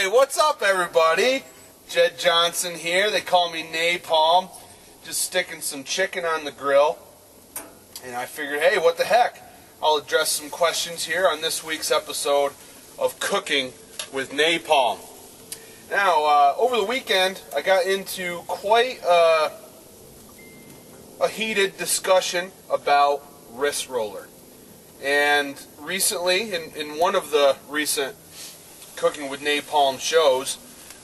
Hey, what's up, everybody? Jed Johnson here. They call me Napalm. Just sticking some chicken on the grill. And I figured, hey, what the heck? I'll address some questions here on this week's episode of Cooking with Napalm. Now, over the weekend, I got into quite a heated discussion about wrist roller. And recently, in one of the recent Cooking with Napalm shows,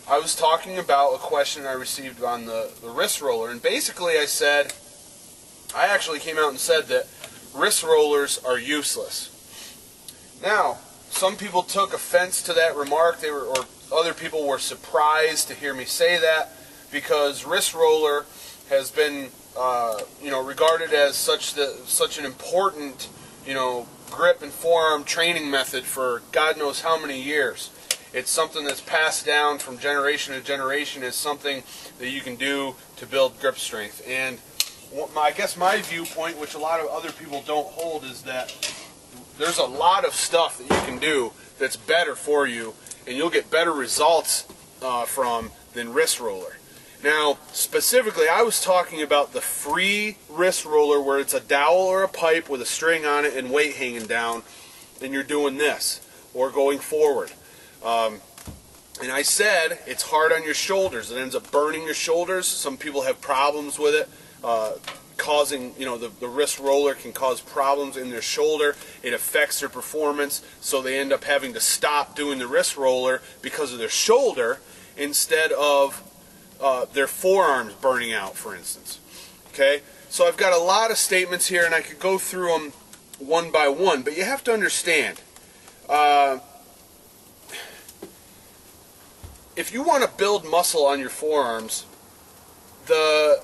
I was talking about a question I received on the wrist roller. And basically I actually came out and said that wrist rollers are useless. Now, some people took offense to that remark, or other people were surprised to hear me say that, because wrist roller has been regarded as such an important grip and forearm training method for God knows how many years. It's something that's passed down from generation to generation as something that you can do to build grip strength. And I guess my viewpoint, which a lot of other people don't hold, is that there's a lot of stuff that you can do that's better for you, and you'll get better results from than wrist roller. Now, specifically, I was talking about the free wrist roller, where it's a dowel or a pipe with a string on it and weight hanging down, and you're doing this, or going forward. And I said it's hard on your shoulders. It ends up burning your shoulders. Some people have problems with it, causing, the wrist roller can cause problems in their shoulder. It affects their performance, so they end up having to stop doing the wrist roller because of their shoulder instead of their forearms burning out, for instance. Okay, so I've got a lot of statements here, and I could go through them one by one, but you have to understand, if you want to build muscle on your forearms, the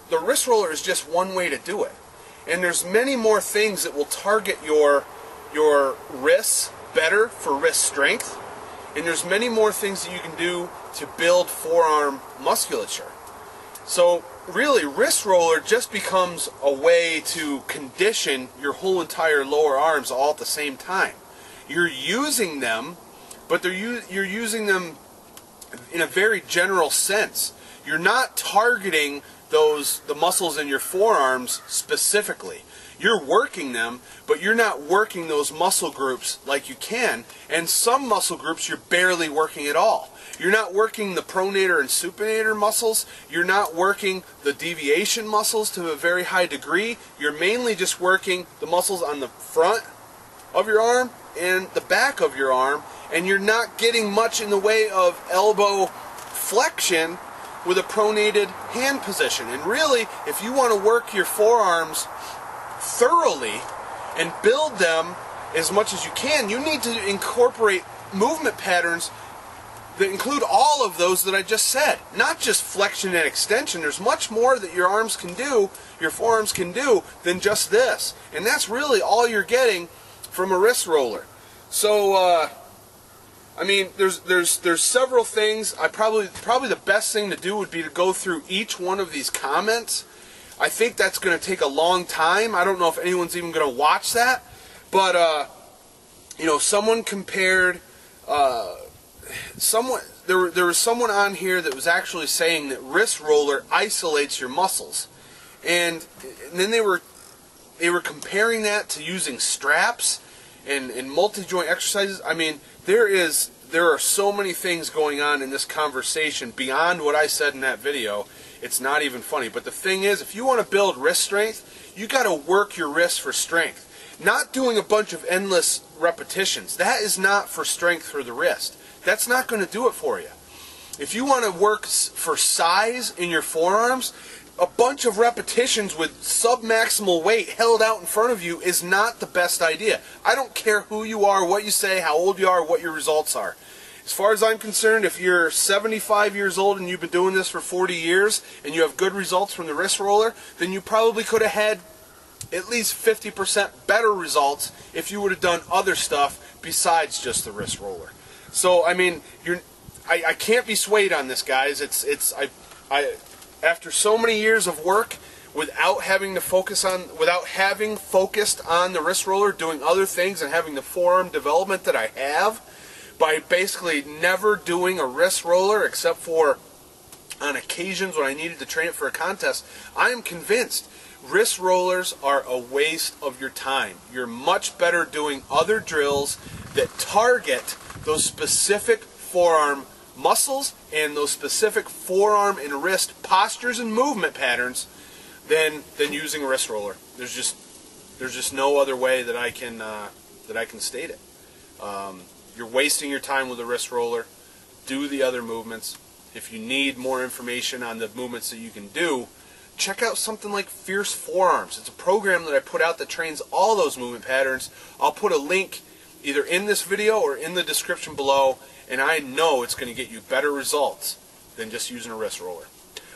wrist roller is just one way to do it. And there's many more things that will target your wrists better for wrist strength. And there's many more things that you can do to build forearm musculature. So really, wrist roller just becomes a way to condition your whole entire lower arms all at the same time. You're using them, but you're using them in a very general sense. You're not targeting the muscles in your forearms specifically. You're working them, but you're not working those muscle groups like you can. And some muscle groups you're barely working at all. You're not working the pronator and supinator muscles. You're not working the deviation muscles to a very high degree. You're mainly just working the muscles on the front of your arm and the back of your arm, and you're not getting much in the way of elbow flexion with a pronated hand position. And really, if you want to work your forearms thoroughly and build them as much as you can, you need to incorporate movement patterns that include all of those that I just said. Not just flexion and extension. There's much more that your arms can do, your forearms can do, than just this. And that's really all you're getting from a wrist roller. So, there's several things. Probably the best thing to do would be to go through each one of these comments. I think that's going to take a long time. I don't know if anyone's even going to watch that. But, someone compared, there was someone on here that was actually saying that wrist roller isolates your muscles. And then they were comparing that to using straps and multi-joint exercises. I mean, there are so many things going on in this conversation beyond what I said in that video. It's not even funny. But the thing is, if you want to build wrist strength, you got to work your wrists for strength. Not doing a bunch of endless repetitions. That is not for strength for the wrist. That's not going to do it for you. If you want to work for size in your forearms, a bunch of repetitions with submaximal weight held out in front of you is not the best idea. I don't care who you are, what you say, how old you are, what your results are. As far as I'm concerned, if you're 75 years old and you've been doing this for 40 years and you have good results from the wrist roller, then you probably could have had at least 50% better results if you would have done other stuff besides just the wrist roller. So, I mean, I can't be swayed on this, guys. After so many years of work, without having focused on the wrist roller, doing other things and having the forearm development that I have, by basically never doing a wrist roller except for on occasions when I needed to train it for a contest, I am convinced wrist rollers are a waste of your time. You're much better doing other drills that target those specific forearm muscles and those specific forearm and wrist postures and movement patterns than using a wrist roller. There's just no other way that I can state it. You're wasting your time with a wrist roller. Do the other movements. If you need more information on the movements that you can do, check out something like Fierce Forearms. It's a program that I put out that trains all those movement patterns. I'll put a link either in this video or in the description below, and I know it's going to get you better results than just using a wrist roller.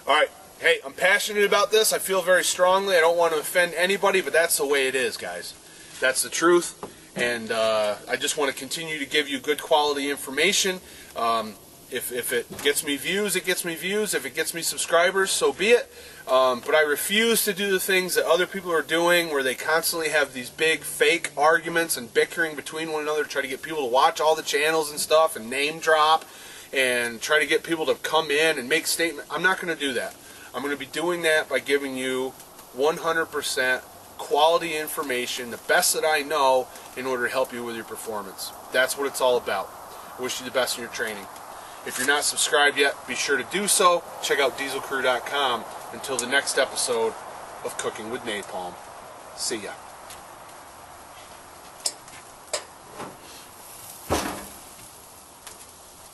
All right, hey, I'm passionate about this. I feel very strongly. I don't want to offend anybody, but that's the way it is, guys. That's the truth, and I just want to continue to give you good quality information. If it gets me views, it gets me views. If it gets me subscribers, so be it. But I refuse to do the things that other people are doing where they constantly have these big fake arguments and bickering between one another to try to get people to watch all the channels and stuff and name drop and try to get people to come in and make statements. I'm not going to do that. I'm going to be doing that by giving you 100% quality information, the best that I know, in order to help you with your performance. That's what it's all about. I wish you the best in your training. If you're not subscribed yet, be sure to do so. Check out dieselcrew.com. Until the next episode of Cooking with Napalm. See ya.